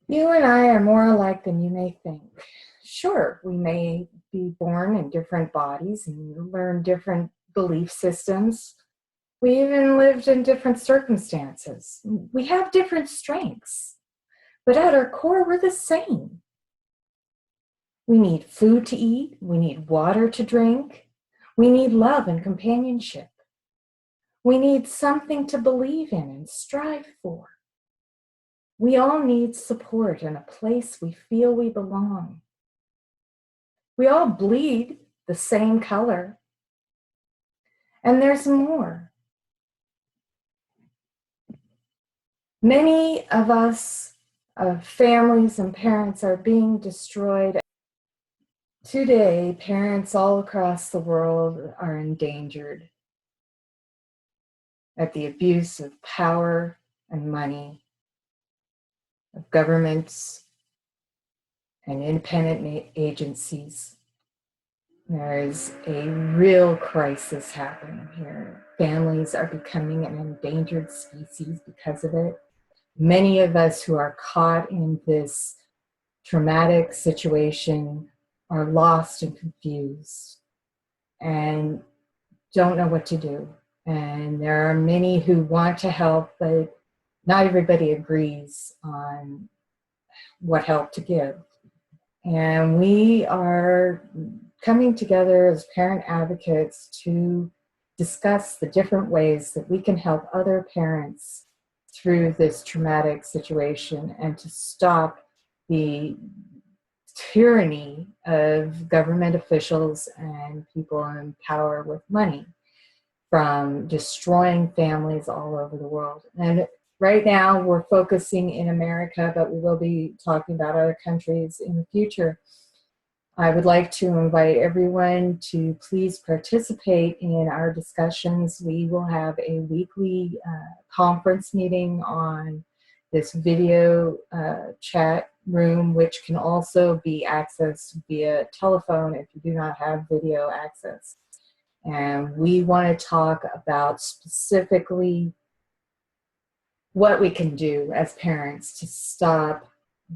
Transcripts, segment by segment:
You and I are more alike than you may think. Sure, we may be born in different bodies and learn different belief systems. We even lived in different circumstances. We have different strengths, but at our core, we're the same. We need food to eat. We need water to drink. We need love and companionship. We need something to believe in and strive for. We all need support and a place we feel we belong. We all bleed the same color. And there's more. Many of us, of families and parents, are being destroyed. Today, parents all across the world are endangered at the abuse of power and money, of governments and independent agencies. There is a real crisis happening here. Families are becoming an endangered species because of it. Many of us who are caught in this traumatic situation are lost and confused and don't know what to do. And there are many who want to help, but not everybody agrees on what help to give. And we are coming together as parent advocates to discuss the different ways that we can help other parents through this traumatic situation and to stop the tyranny of government officials and people in power with money from destroying families all over the world. And right now we're focusing in America, but we will be talking about other countries in the future. I would like to invite everyone to please participate in our discussions. We will have a weekly conference meeting on this video chat room, which can also be accessed via telephone if you do not have video access. And we want to talk about specifically what we can do as parents to stop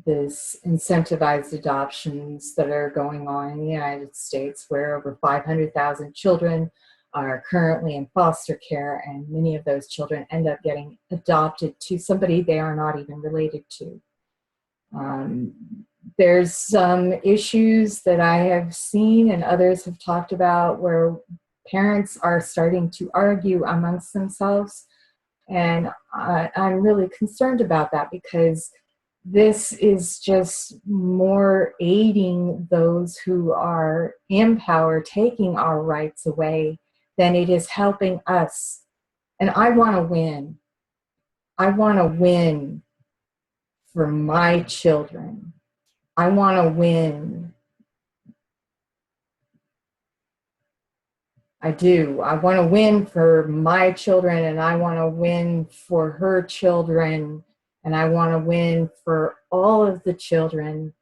this incentivized adoptions that are going on in the United States, where over 500,000 children are currently in foster care, and many of those children end up getting adopted to somebody they are not even related to. There's some issues that I have seen and others have talked about where parents are starting to argue amongst themselves, and I'm really concerned about that because this is just more aiding those who are in power, taking our rights away, than it is helping us. And I want to win. I want to win for my children. I want to win. I do. I want to win for my children, and I want to win for her children, and I want to win for all of the children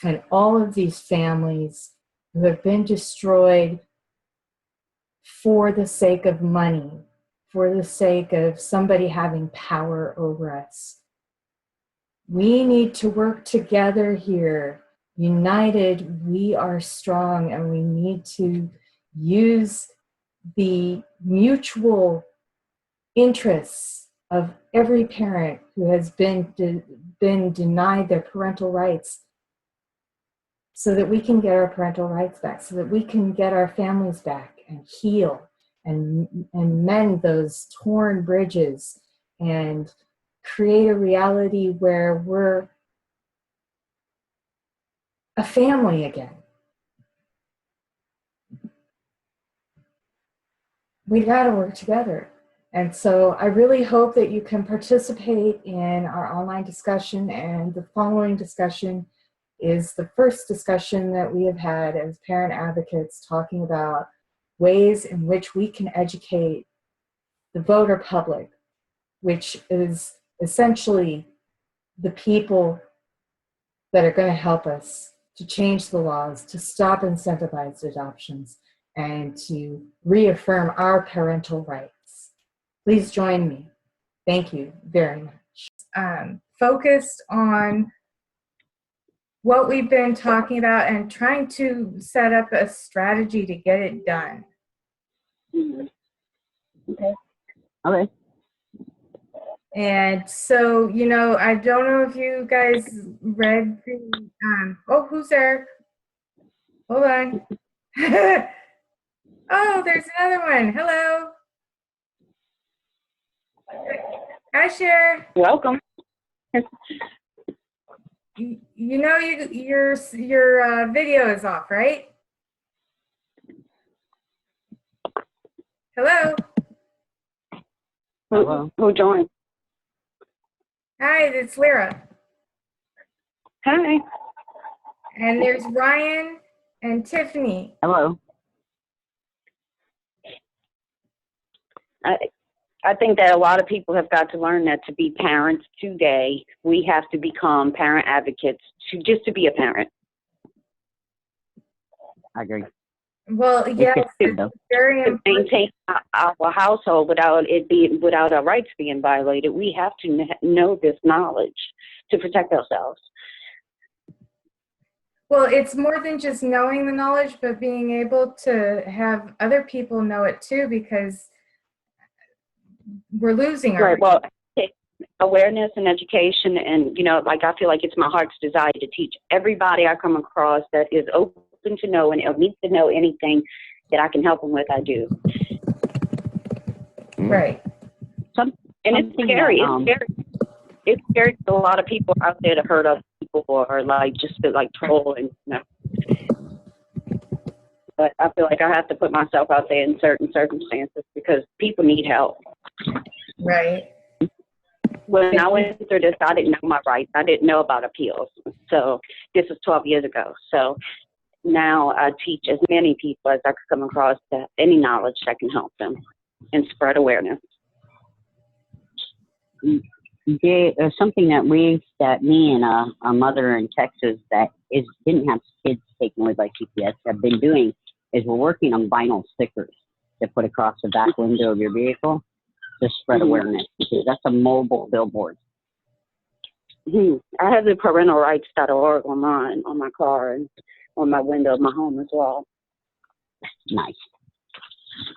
and all of these families who have been destroyed for the sake of money, for the sake of somebody having power over us. We need to work together here. United, we are strong, and we need to use the mutual interests of every parent who has been denied their parental rights, so that we can get our parental rights back, so that we can get our families back and heal and mend those torn bridges and create a reality where we're a family again. We got to work together. And so I really hope that you can participate in our online discussion, and the following discussion is the first discussion that we have had as parent advocates, talking about ways in which we can educate the voter public, which is essentially the people that are going to help us to change the laws, to stop incentivized adoptions, and to reaffirm our parental rights. Please join me. Thank you very much. Focused on what we've been talking about and trying to set up a strategy to get it done. Mm-hmm. Okay. Okay. And so, you know, I don't know if you guys read the, oh, who's there? Hold on. Oh, there's another one. Hello. Hi, Cher. Welcome. You know, your video is off, right? Hello. Who joined? Hi, it's Lyra. Hi. And there's Ryan and Tiffany. Hello. I think that a lot of people have got to learn that to be parents today, we have to become parent advocates just to be a parent. I agree. Well, yes, it's very to important. maintain our household without our rights being violated, we have to know this knowledge to protect ourselves. Well, it's more than just knowing the knowledge, but being able to have other people know it too, because we're losing our Right. Well, awareness and education, and like I feel like it's my heart's desire to teach everybody I come across that is open to know and needs to know anything that I can help them with. I do. right. And it's scary. It's scary to a lot of people out there to hurt other people or like just to like troll and But I feel like I have to put myself out there in certain circumstances because people need help. Right. When I went through this, I didn't know my rights. I didn't know about appeals. So this was 12 years ago. So now I teach as many people as I could come across that any knowledge that can help them and spread awareness. There's something that me and a mother in Texas that didn't have kids taken away by CPS have been doing is we're working on vinyl stickers to put across the back window of your vehicle to spread awareness, because that's a mobile billboard. I have the parentalrights.org on my car and on my window of my home as well. Nice.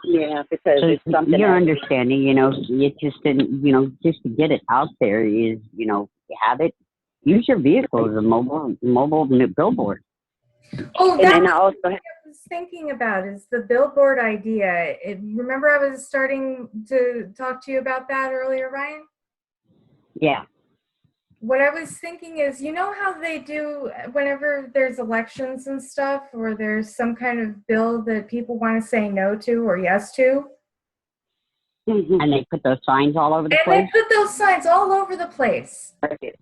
Yeah, because so it's something. Your understanding, it just didn't, just to get it out there is, you have it. Use your vehicle as a mobile billboard. Oh, that's and I also what I was thinking about is the billboard idea. Remember I was starting to talk to you about that earlier, Ryan? Yeah. What I was thinking is, you know how they do whenever there's elections and stuff, or there's some kind of bill that people want to say no to or yes to? And they put those signs all over the place? And they put those signs all over the place. Right.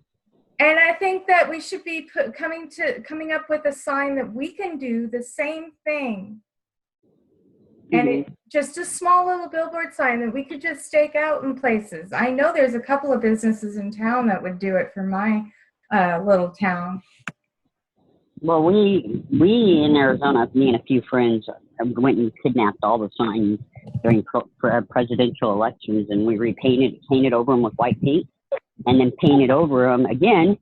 And I think that we should be coming up with a sign that we can do the same thing. And just a small little billboard sign that we could just stake out in places. I know there's a couple of businesses in town that would do it for my little town. Well, we in Arizona, me and a few friends, went and kidnapped all the signs during presidential elections, and we painted over them with white paint, and then painted over them again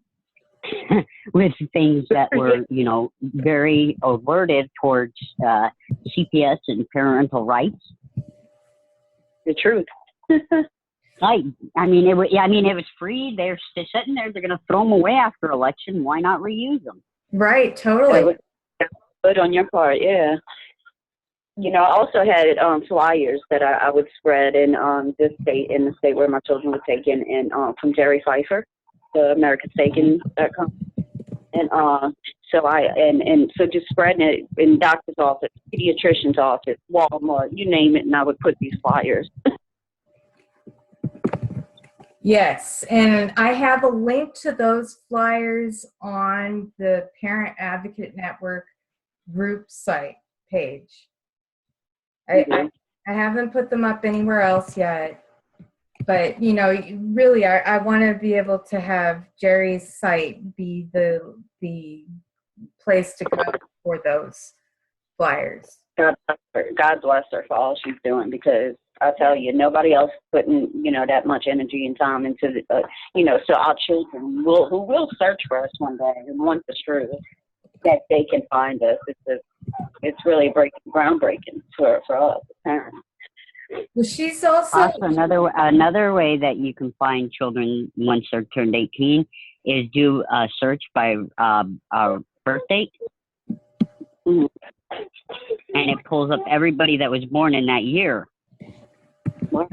with things that were, very averted towards CPS and parental rights. The truth. I mean, it was free. They're sitting there. They're going to throw them away after election. Why not reuse them? Right. Totally. Good on your part. Yeah. I also had flyers that I would spread in the state where my children were taken, and from Jerry Pfeiffer, the AmericanStaken.com. And so just spreading it in doctor's office, pediatrician's office, Walmart, you name it, and I would put these flyers. Yes, and I have a link to those flyers on the Parent Advocate Network group site page. I haven't put them up anywhere else yet, but really I want to be able to have Jerry's site be the place to go for those flyers. God bless her for all she's doing, because I tell you, nobody else putting, that much energy and time into so our children who will search for us one day and want the truth, that they can find us. It's really groundbreaking for us as parents. Well, she's also another way that you can find children once they're turned 18 is do a search by birth date. Mm-hmm. And it pulls up everybody that was born in that year. Is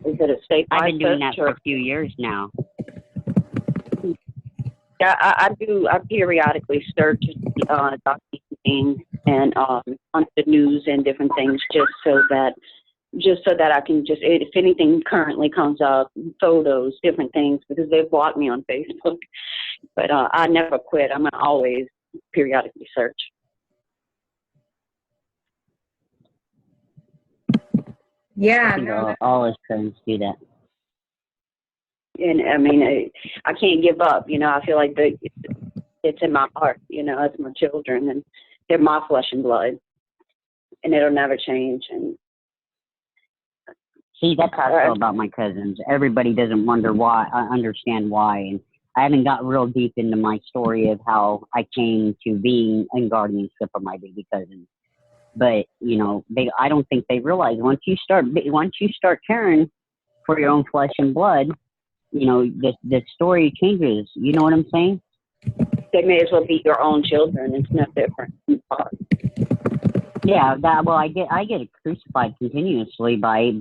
it a statewide? I've been doing that for a few years now. Yeah, I do. I periodically search documents and on the news and different things, just so that I can if anything currently comes up, photos, different things, because they've blocked me on Facebook. But I never quit. I'm gonna always periodically search. Yeah, I think all his friends do that. And I mean, I can't give up. I feel like it's in my heart. It's my children, and they're my flesh and blood, and it'll never change. And see, that's how I feel about my cousins. Everybody doesn't understand why, and I haven't got real deep into my story of how I came to being in guardianship of my baby cousins. But I don't think they realize once you start caring for your own flesh and blood, the story changes. You know what I'm saying? They may as well be your own children. It's no different. Yeah, I get crucified continuously by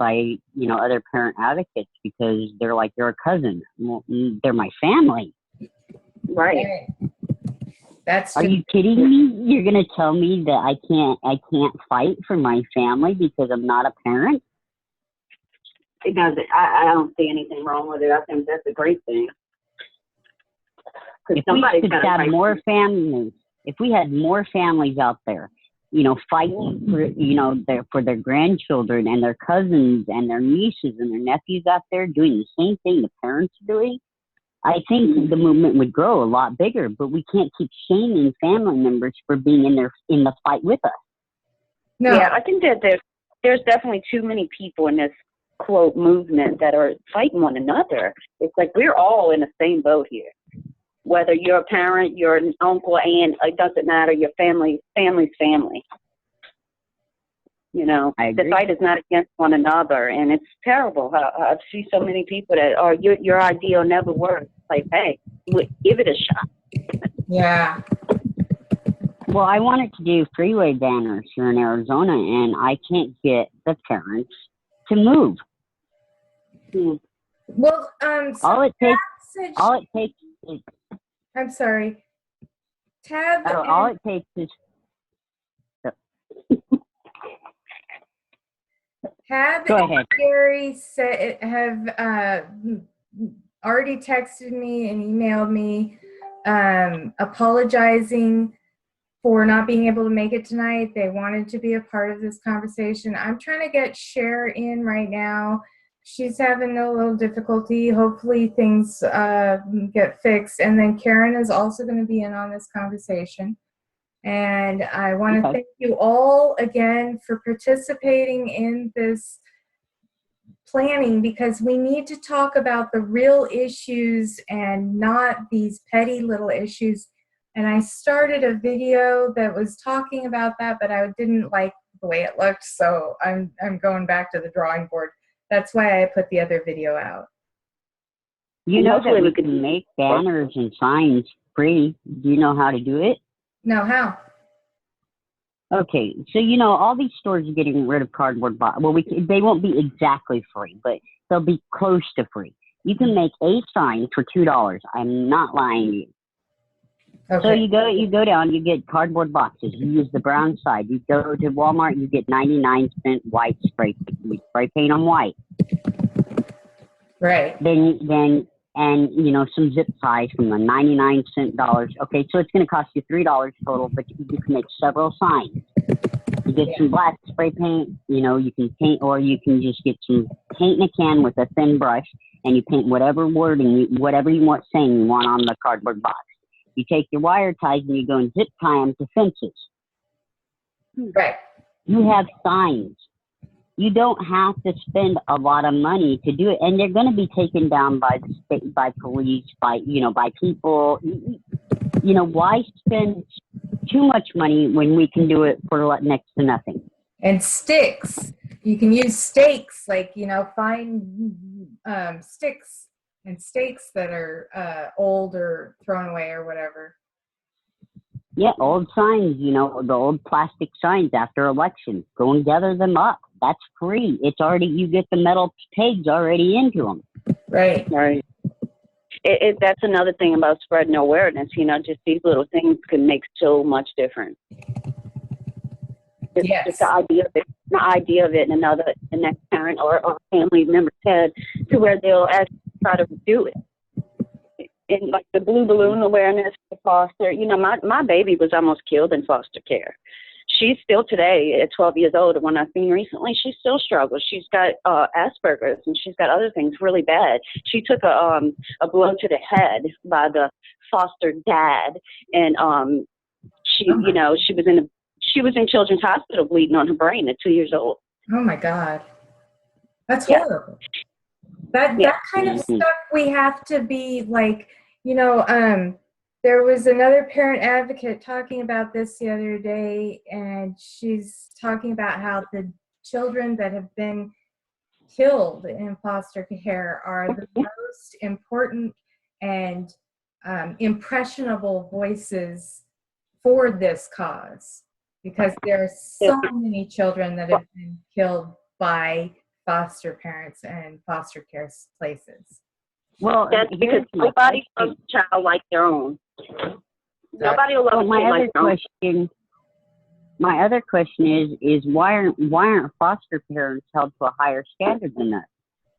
other parent advocates, because they're like, you're a cousin. Well, they're my family. Right. Are you kidding me? You're gonna tell me that I can't fight for my family because I'm not a parent? It doesn't. I don't see anything wrong with it. I think that's a great thing. If we could have more families, if we had more families out there, fighting for their grandchildren and their cousins and their nieces and their nephews out there doing the same thing the parents are doing, I think the movement would grow a lot bigger. But we can't keep shaming family members for being in the fight with us. No. Yeah, I think that there's definitely too many people in this quote movement that are fighting one another. It's like we're all in the same boat here. Whether you're a parent, you're an uncle, aunt, it doesn't matter. Your family's family. The fight is not against one another, and it's terrible. I see so many people that your idea will never work. Like, hey, give it a shot. Yeah. Well, I wanted to do freeway banners here in Arizona, and I can't get the parents to move. Well, all it takes is. I'm sorry. Tab. All it takes is. Tab Go ahead. and Gary have already texted me and emailed me apologizing for not being able to make it tonight. They wanted to be a part of this conversation. I'm trying to get Cher in right now. She's having a little difficulty. Hopefully things get fixed. And then Karen is also going to be in on this conversation. And I want to thank you all again for participating in this planning, because we need to talk about the real issues and not these petty little issues. And I started a video that was talking about that, but I didn't like the way it looked. So I'm going back to the drawing board. That's why I put the other video out. You know that we can make banners and signs free. Do you know how to do it? No, how? Okay, so all these stores are getting rid of cardboard boxes. Well, they won't be exactly free, but they'll be close to free. You can make a sign for $2. I'm not lying to you. Okay. So you go down, you get cardboard boxes. You use the brown side. You go to Walmart, you get 99-cent white spray paint on white. Right. Then some zip ties from the 99-cent dollars. Okay, so it's going to cost you $3 total, but you can make several signs. You get some black spray paint. You can paint, or you can just get some paint in a can with a thin brush, and you paint whatever wording, whatever you want saying you want on the cardboard box. You take your wire ties and you go and zip tie them to fences. Right. You have signs. You don't have to spend a lot of money to do it, and they're going to be taken down by the state, by police, by by people. Why spend too much money when we can do it for next to nothing? And sticks. You can use stakes, like, find sticks and stakes that are old or thrown away or whatever. Yeah, old signs, the old plastic signs after elections. Go and gather them up. That's free. It's already, you get the metal pegs already into them. Right. Right. That's another thing about spreading awareness. Just these little things can make so much difference. Yes. Just the idea of it, and the next parent or family member's head, to where they'll actually try to do it. And like the blue balloon awareness for foster, my baby was almost killed in foster care. She's still today at 12 years old. And when I've seen recently, she still struggles. She's got Asperger's, and she's got other things really bad. She took a blow to the head by the foster dad, and she was in Children's Hospital bleeding on her brain at 2 years old. Oh my God, that's horrible. That kind of stuff we have to be like, there was another parent advocate talking about this the other day, and she's talking about how the children that have been killed in foster care are the most important and impressionable voices for this cause, because there are so many children that have been killed by foster parents and foster care places. Well, that's because nobody loves a child like their own. Nobody will love a child like their own. My other question is why aren't foster parents held to a higher standard than us?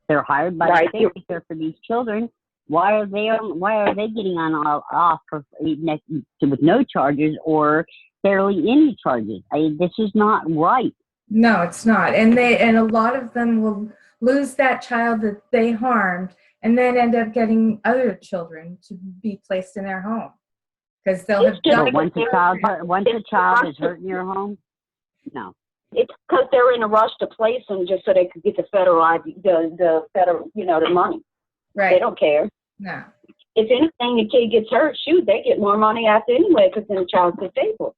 They're hired by the state to care for these children. Why are they getting off with no charges or barely any charges? This is not right. No, it's not. And a lot of them will lose that child that they harmed, and then end up getting other children to be placed in their home, because they'll have done. Once a child is hurt in your home, no. It's because they're in a rush to place them just so they could get the federal the money. Right. They don't care. No. If anything, the kid gets hurt, shoot, they get more money after anyway, because then the child's disabled.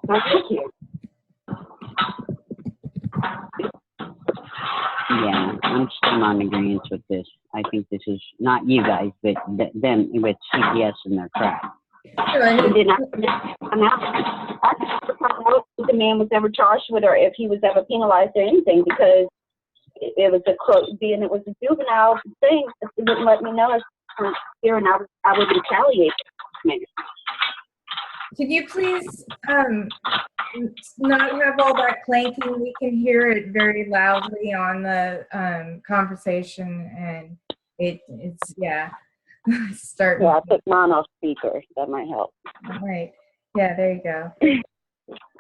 Thank you. Yeah, I'm still not in agreement with this. I think this is not you guys, but them with CPS and their crap. I did not. I don't know if the man was ever charged with, or if he was ever penalized or anything, because it was a juvenile thing. It wouldn't let me know here, and I would retaliate. Can you please not have all that clanking? We can hear it very loudly on the conversation, and it's starting. Yeah, I put mine off speaker. That might help. Right. Yeah, there you go.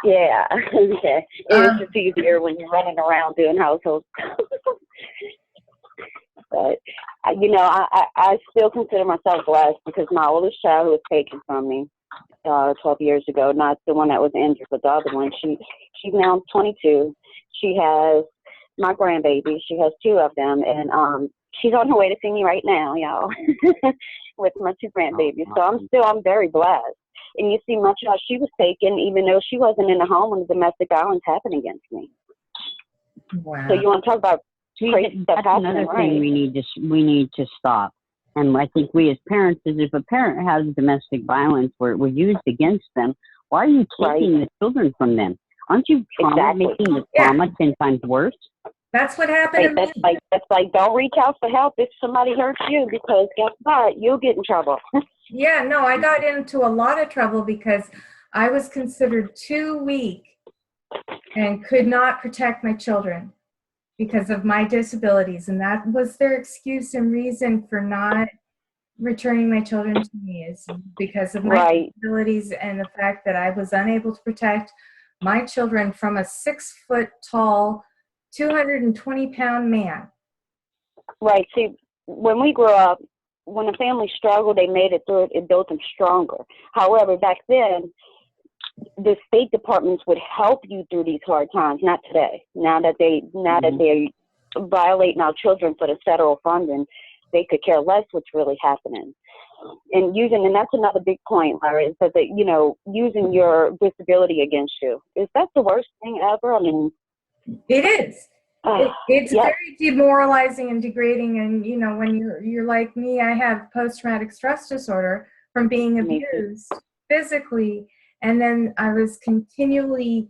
Yeah. Okay. It's just easier when you're running around doing household stuff. But I still consider myself blessed, because my oldest child, who was taken from me 12 years ago, not the one that was injured, but the other one, she's now 22. She has my grandbaby. She has 2 of them, and she's on her way to see me right now, y'all, with my 2 grandbabies. So I'm very blessed. And you see, my child, she was taken even though she wasn't in the home when the domestic violence happened against me. Wow. So you want to talk about crazy stuff happening, another thing we need to stop. And I think we as parents, is if a parent has domestic violence where it was used against them, why are you taking the children from them? Aren't you making the trauma 10 times worse? That's what happened to me. That's like, don't reach out for help if somebody hurts you, because guess what? You'll get in trouble. Yeah, no, I got into a lot of trouble because I was considered too weak and could not protect my children because of my disabilities. And that was their excuse and reason for not returning my children to me, is because of my disabilities and the fact that I was unable to protect my children from a 6 foot tall, 220-pound man. Right. See, when we grew up, when a family struggled, they made it through it. It built them stronger. However, back then, the state departments would help you through these hard times. Not today. Now that they're violating our children for the federal funding, they could care less what's really happening. And that's another big point, Larry, is that using your disability against you. Is that the worst thing ever? I mean, it is. It's yeah. very demoralizing and degrading. And when you're like me, I have post-traumatic stress disorder from being abused physically, and then I was continually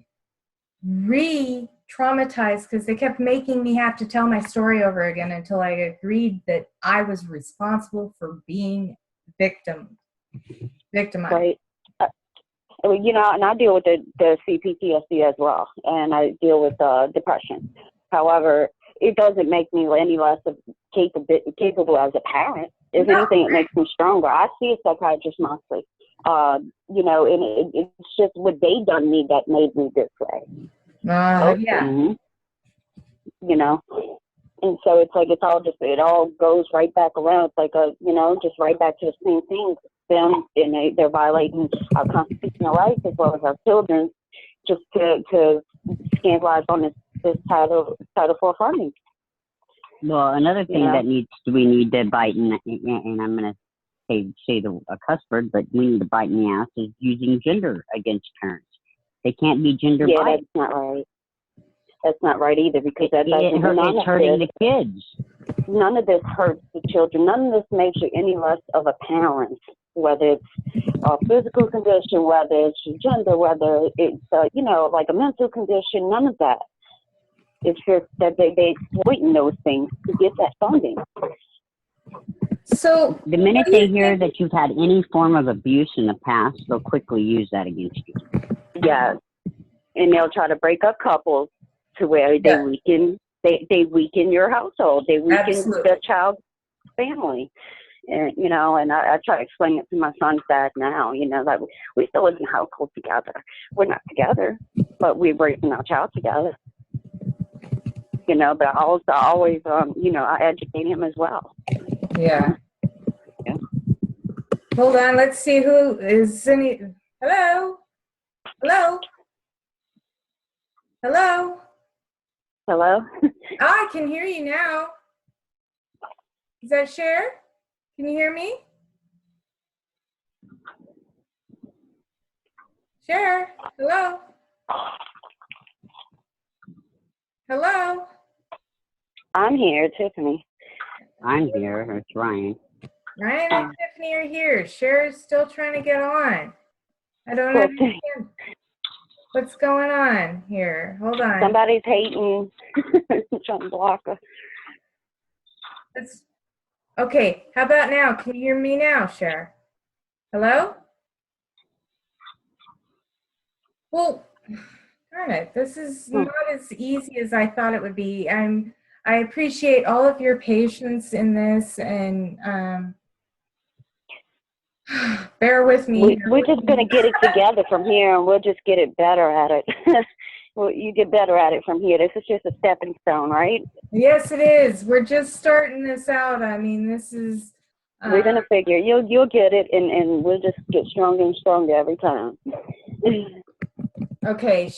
re-traumatized because they kept making me have to tell my story over again until I agreed that I was responsible for being victimized. Right. And I deal with the CPTSD as well, and I deal with depression. However, it doesn't make me any less capable as a parent. If anything, it makes me stronger. I see a psychiatrist monthly. And it's just what they done me that made me this way. Yeah. And so it's like it all goes right back around. It's like just right back to the same thing. Them and they're violating our constitutional rights as well as our children, just to scandalize on this Title IV funding. Well, another thing that we need to bite in, and I'm going to say a cuss word, but we need to bite in the ass is using gender against parents. They can't be gender biased. Yeah, that's not right. That's not right either, because it's hurting the kids. None of this hurts the children. None of this makes you any less of a parent, whether it's a physical condition, whether it's your gender, whether it's like a mental condition. None of that. It's just that they exploiting those things to get that funding. So the minute they hear that you've had any form of abuse in the past, they'll quickly use that against you. Yeah, and they'll try to break up couples to where they weaken your household. They weaken the child's family. And and I try to explain it to my son's dad now. Like we still live in a household together. We're not together, but we're raising our child together. But I also always, I educate him as well. Yeah. Hold on, let's see who is any. Hello? Hello? Hello? Hello? I can hear you now. Is that Cher? Can you hear me? Cher? Hello? Hello? I'm here, Tiffany. I'm here. It's Ryan. Ryan and Tiffany are here. Cher's still trying to get on. I don't understand what's going on here. Hold on. Somebody's hating. Trying to block her. Okay, how about now? Can you hear me now, Cher? Hello? Well, darn it. This is not as easy as I thought it would be. I appreciate all of your patience in this, and bear with me. We're just going to get it together from here, and we'll just get it better at it. Well, you get better at it from here. This is just a stepping stone, right? Yes, it is. We're just starting this out. I mean, this is... we're going to figure. You'll get it, and we'll just get stronger and stronger every time. Okay,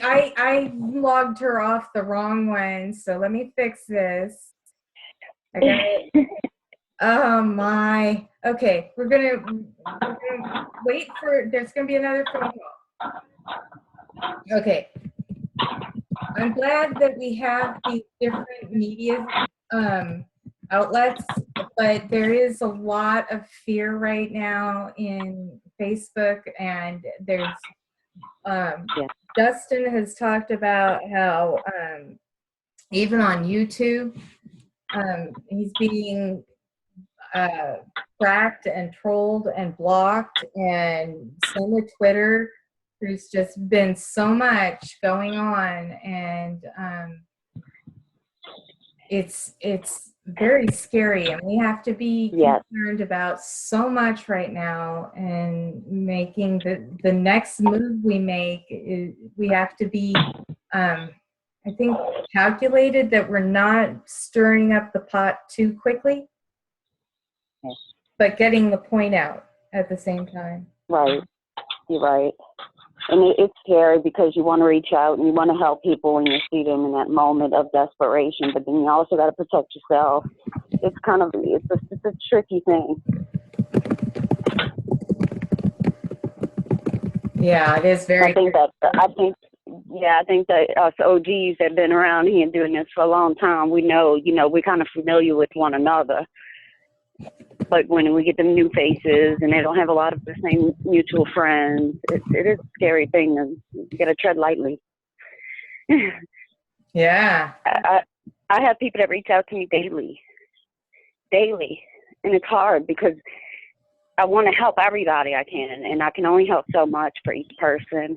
I logged her off the wrong one, so let me fix this. I got it. Oh my. Okay, we're gonna wait for, there's gonna be another phone call. Okay. I'm glad that we have these different media outlets, but there is a lot of fear right now in Facebook, and there's Dustin has talked about how even on YouTube, he's being tracked and trolled and blocked, and same with Twitter. There's just been so much going on, and it's very scary, and we have to be concerned about so much right now, and making the next move we make we have to be I think calculated, that we're not stirring up the pot too quickly. but getting the point out at the same time. Right. You're right. And it's scary because you want to reach out and you want to help people when you see them in that moment of desperation, but then you also got to protect yourself. It's kind of, it's a tricky thing. Yeah, it is very. I think that us OGs have been around here doing this for a long time. We know, we're kind of familiar with one another. But when we get them new faces and they don't have a lot of the same mutual friends, it is a scary thing. And you got to tread lightly. Yeah. I have people that reach out to me daily. And it's hard because I want to help everybody I can, and I can only help so much for each person.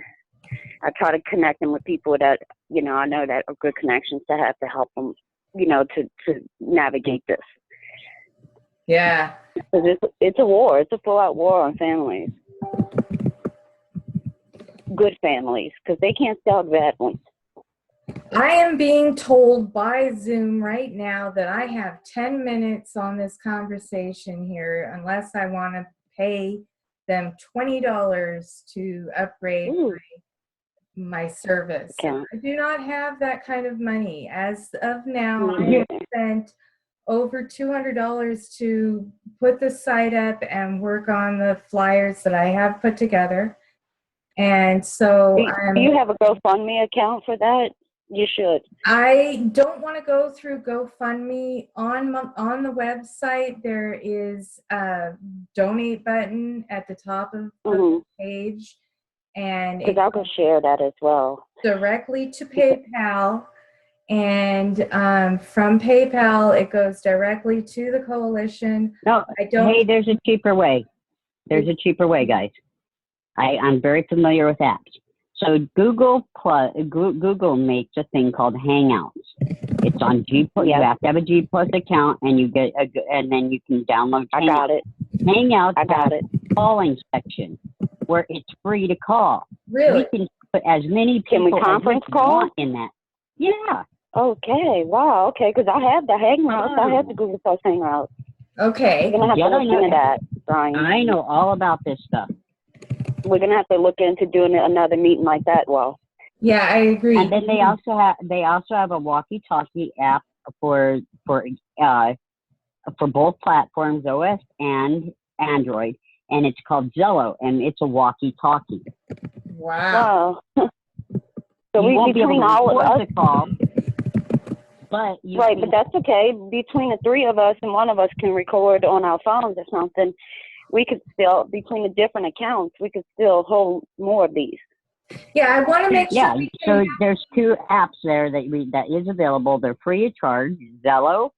I try to connect them with people that, I know that are good connections to have to help them, to navigate this. Yeah. Because it's a war. It's a full-out war on families. Good families, because they can't sell bad ones. I am being told by Zoom right now that I have 10 minutes on this conversation here, unless I want to pay them $20 to upgrade my service. Okay. I do not have that kind of money. As of now, I have spent over $200 to put the site up and work on the flyers that I have put together. And so do you have a GoFundMe account for that? You should. I don't want to go through GoFundMe. On the website, there is a donate button at the top of the page. And because I could share that as well. Directly to PayPal. And from PayPal, it goes directly to the coalition. No, hey, there's a cheaper way. There's a cheaper way, guys. I'm very familiar with apps. So Google makes a thing called Hangouts. It's on G+. You have to have a G+ account, and you get and then you can download. I got it. Hangouts. I got it. Calling section where it's free to call. Really? We can put as many people can we conference as we call want in that. Yeah. Okay. Wow. Okay. Because I have the Hangouts. I have the Google Plus Hangouts. Okay. We're gonna have to look into that, Brian. I know all about this stuff. We're gonna have to look into doing another meeting like that. Well. Yeah, I agree. And then they also have a walkie-talkie app for both platforms, OS and Android, and it's called Zello, and it's a walkie-talkie. Wow. So we won't be able to all of us. the call, but but that's okay. Between the three of us, and one of us can record on our phones or something. We could still, between the different accounts, we could still hold more of these. Yeah, I want to make sure. Yeah, so there's two apps there that is available. They're free of charge. Zello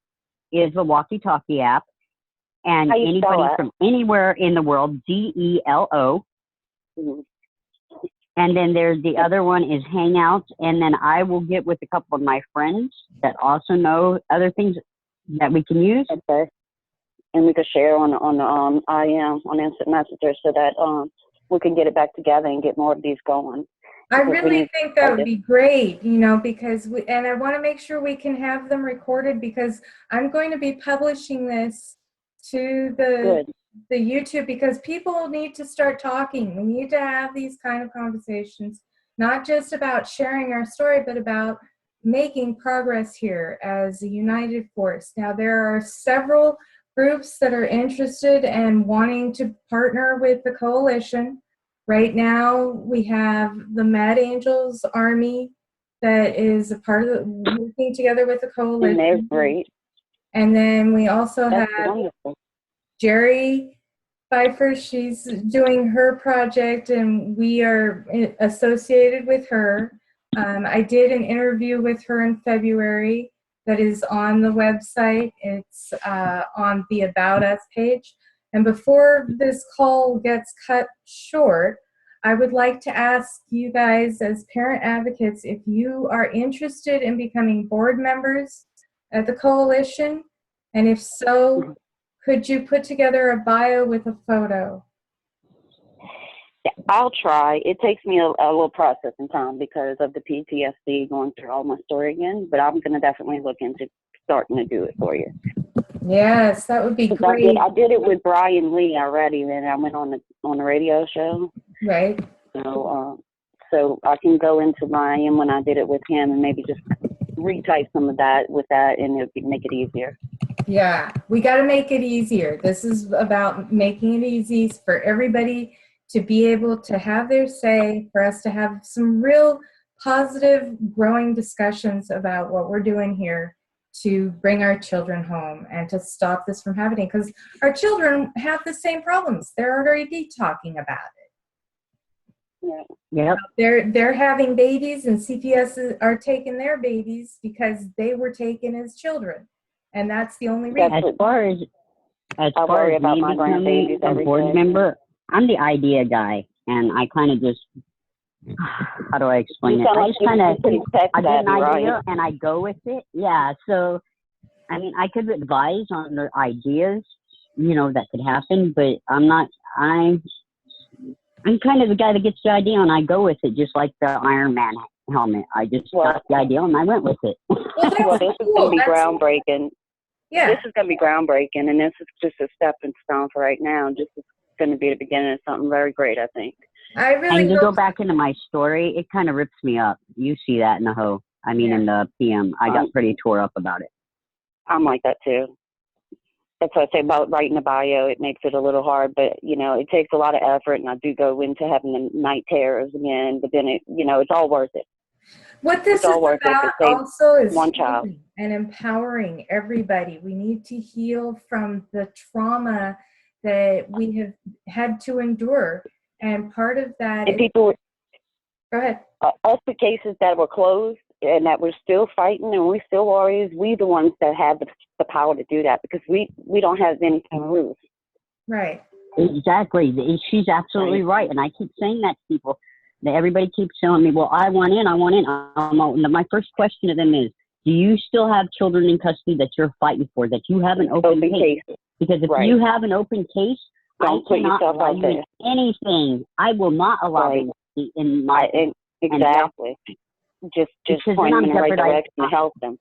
is the walkie-talkie app, and anybody from anywhere in the world, ZELO. Mm-hmm. And then there's the other one is Hangouts, and then I will get with a couple of my friends that also know other things that we can use. Okay. And we could share on Instant Messenger so that we can get it back together and get more of these going. I really think that would be great, because and I want to make sure we can have them recorded, because I'm going to be publishing this to the YouTube, because people need to start talking. We need to have these kind of conversations, not just about sharing our story, but about making progress here as a united force. Now, there are several groups that are interested and wanting to partner with the coalition. Right now, we have the Mad Angels Army that is a part of working together with the coalition. And they're great. And then we also have wonderful. Jerry Pfeiffer. She's doing her project, and we are associated with her. I did an interview with her in February that is on the website. It's on the About Us page. And before this call gets cut short, I would like to ask you guys as parent advocates if you are interested in becoming board members at the coalition, and if so, could you put together a bio with a photo? I'll try. It takes me a little processing time because of the PTSD, going through all my story again, but I'm going to definitely look into starting to do it for you. Yes, that would be 'Cause great. I did it with Brian Lee already, and then I went on the radio show. Right. So I can go into Ryan when I did it with him and maybe just retype some of that with that, and make it easier. Yeah, we got to make it easier. This is about making it easy for everybody to be able to have their say, for us to have some real positive, growing discussions about what we're doing here to bring our children home and to stop this from happening, because our children have the same problems. They're already talking about it. Yep. They're having babies, and CPS are taking their babies because they were taken as children, and that's the only reason. As far as I worry about me my becoming grandbabies a every board day. member, I'm the idea guy, and I kind of just, how do I explain it? I just kind of, I get an idea and I go with it. Yeah. So, I mean, I could advise on the ideas, that could happen, but I'm kind of the guy that gets the idea and I go with it, just like the Iron Man helmet. I just got the idea and I went with it. Well, this is going to be groundbreaking. Yeah. This is going to be groundbreaking, and this is just a stepping stone for right now. This is going to be the beginning of something very great, I think. I really and to go back into my story, it kind of rips me up. You see that in the in the PM. I got pretty tore up about it. I'm like that too. That's what I say about writing a bio. It makes it a little hard, but it takes a lot of effort, and I do go into having the night terrors again. But then it's all worth it. What this is about also is one child and empowering everybody. We need to heal from the trauma that we have had to endure, and part of that. And people. Go ahead. Us, the cases that were closed and that we're still fighting and we're still warriors, we the ones that have the power to do that, because we don't have anything to lose. Right. Exactly. She's absolutely right. And I keep saying that to people. Everybody keeps telling me, well, I want in. My first question to them is, do you still have children in custody that you're fighting for, that you have an open case? Because if you have an open case, I cannot allow you in anything. I will not allow you in my... Exactly. Just point them in the right direction to help them.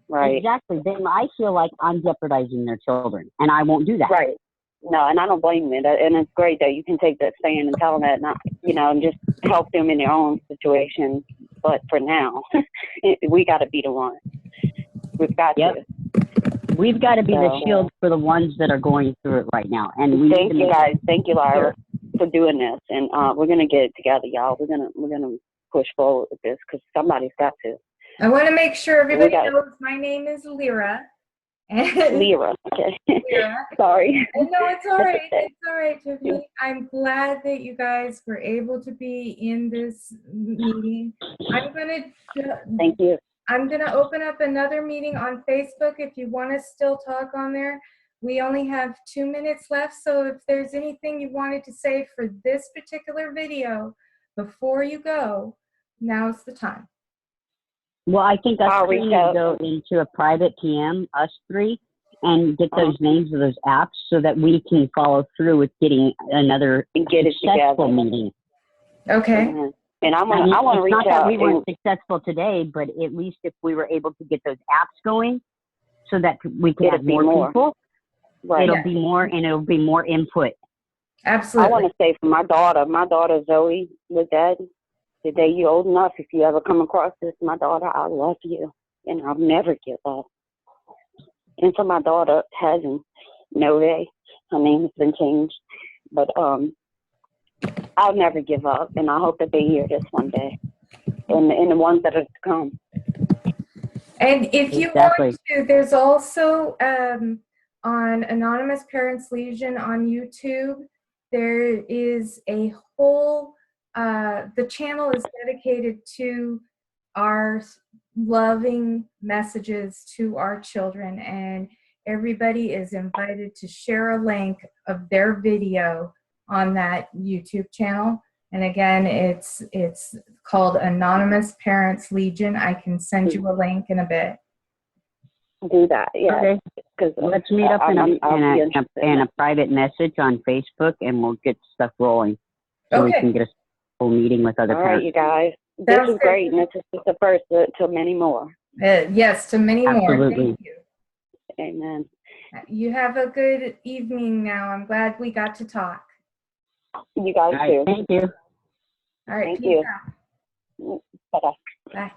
Right. Exactly. Then I feel like I'm jeopardizing their children, and I won't do that. Right. No, and I don't blame them. And it's great that you can take that stand and tell them that, not, and just help them in their own situation. But for now, we got to be the one. We've got to. We've got to be the shield for the ones that are going through it right now. And we thank you guys. Thank you, Lyra, for doing this. And we're gonna get it together, y'all. We're gonna push forward with this, because somebody's got to. I want to make sure everybody knows my name is Lyra. Lyra. Okay. Lyra. Sorry. No, it's all right. It's all right, Tiffany. I'm glad that you guys were able to be in this meeting. Thank you. I'm going to open up another meeting on Facebook if you want to still talk on there. We only have 2 minutes left, so if there's anything you wanted to say for this particular video before you go, now's the time. Well, I think us three need to go into a private PM, us three, and get those names of those apps so that we can follow through with getting another successful meeting. Okay. Mm-hmm. And I want to reach out. It's not that we weren't successful today, but at least if we were able to get those apps going so that we could have more people, it'll be more, and it'll be more input. Absolutely. I want to say for my daughter Zoe, with that, the day you're old enough, if you ever come across this, my daughter, I love you, and I'll never give up. And for my daughter, Hazen, Nove, her name has been changed, but I'll never give up, and I hope that they hear this one day, and the ones that are to come. And if you want to, there's also on Anonymous Parents Legion on YouTube, there is a whole, the channel is dedicated to our loving messages to our children, and everybody is invited to share a link of their video on that YouTube channel. And again, it's called Anonymous Parents Legion. I can send you a link in a bit. Do that, yeah. Okay. Let's meet up in a private message on Facebook, and we'll get stuff rolling. So we can get a full meeting with other parents. All right, you guys. This is great, and this is just the first to many more. Yes, to many more. Thank you. Amen. You have a good evening now. I'm glad we got to talk. You guys All right, too. thank you. All right, Thank peace you. out. Bye-bye. Bye.